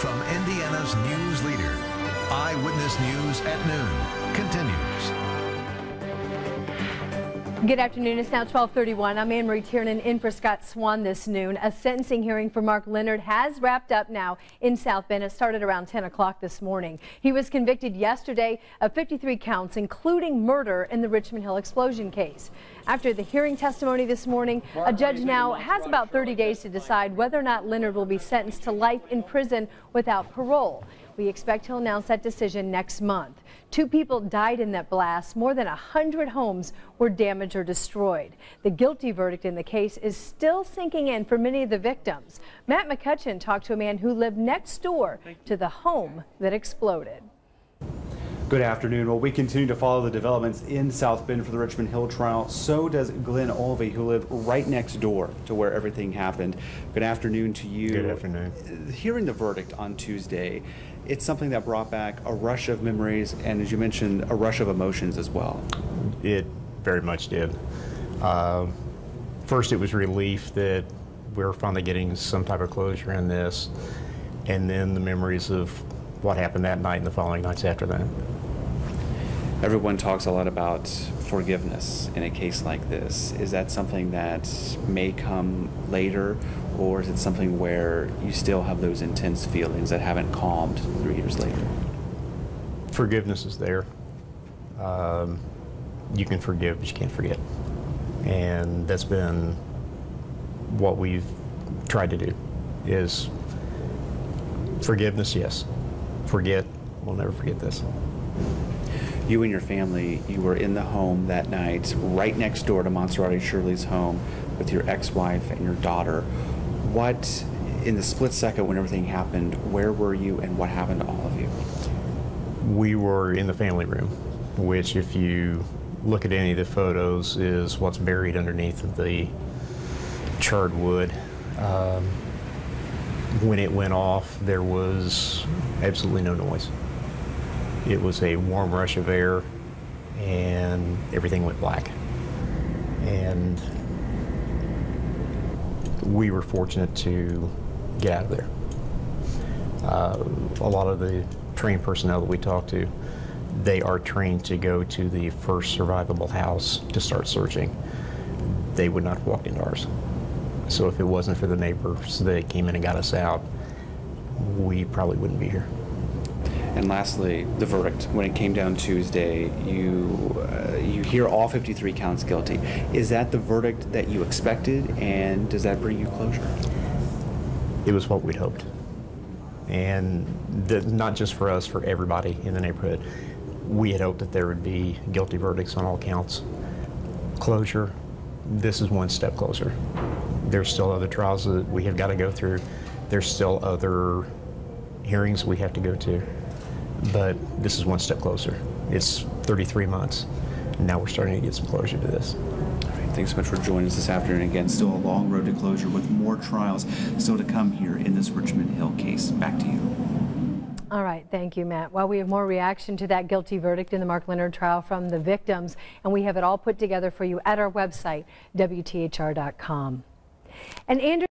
From Indiana's news leader, Eyewitness News at noon continues. Good afternoon. It's now 12:31. I'm Anne Marie Tiernan in for Scott Swan this noon. A sentencing hearing for Mark Leonard has wrapped up now in South Bend. It started around 10 o'clock this morning. He was convicted yesterday of 53 counts, including murder in the Richmond Hill explosion case. After the hearing testimony this morning, a judge now has about 30 days to decide whether or not Leonard will be sentenced to life in prison without parole. We expect he'll announce that decision next month. 2 people died in that blast. More than 100 homes were damaged or destroyed. The guilty verdict in the case is still sinking in for many of the victims. Matt McCutcheon talked to a man who lived next door to the home that exploded. Good afternoon. Well, we continue to follow the developments in South Bend for the Richmond Hill trial. So does Glenn Olvey, who lived right next door to where everything happened. Good afternoon to you. Good afternoon. Hearing the verdict on Tuesday, it's something that brought back a rush of memories and, as you mentioned, a rush of emotions as well. It very much did. First, it was relief that we were finally getting some type of closure in this, and then the memories of what happened that night and the following nights after that. Everyone talks a lot about forgiveness in a case like this. Is that something that may come later, or is it something where you still have those intense feelings that haven't calmed 3 years later? Forgiveness is there. You can forgive, but you can't forget. And that's been what we've tried to do, is forgiveness, yes. Forget, we'll never forget this. You and your family, you were in the home that night, right next door to Monserrate Shirley's home, with your ex-wife and your daughter. What, in the split second when everything happened, where were you and what happened to all of you? We were in the family room, which, if you look at any of the photos, is what's buried underneath of the charred wood. When it went off, there was absolutely no noise. It was a warm rush of air, and everything went black. And we were fortunate to get out of there. A lot of the trained personnel that we talked to, they are trained to go to the first survivable house to start searching. They would not have walked into ours. So if it wasn't for the neighbors that came in and got us out, we probably wouldn't be here. And lastly, the verdict. When it came down Tuesday, you hear all 53 counts guilty. Is that the verdict that you expected, and does that bring you closure? It was what we'd hoped. And not just for us, for everybody in the neighborhood. We had hoped that there would be guilty verdicts on all counts. Closure, this is one step closer. There's still other trials that we have got to go through. There's still other hearings we have to go to. But this is one step closer. It's 33 months. And now we're starting to get some closure to this. All right, thanks so much for joining us this afternoon. Again, still a long road to closure with more trials still to come here in this Richmond Hill case. Back to you. All right, thank you, Matt. Well, we have more reaction to that guilty verdict in the Mark Leonard trial from the victims, and we have it all put together for you at our website, WTHR.com. And Andrew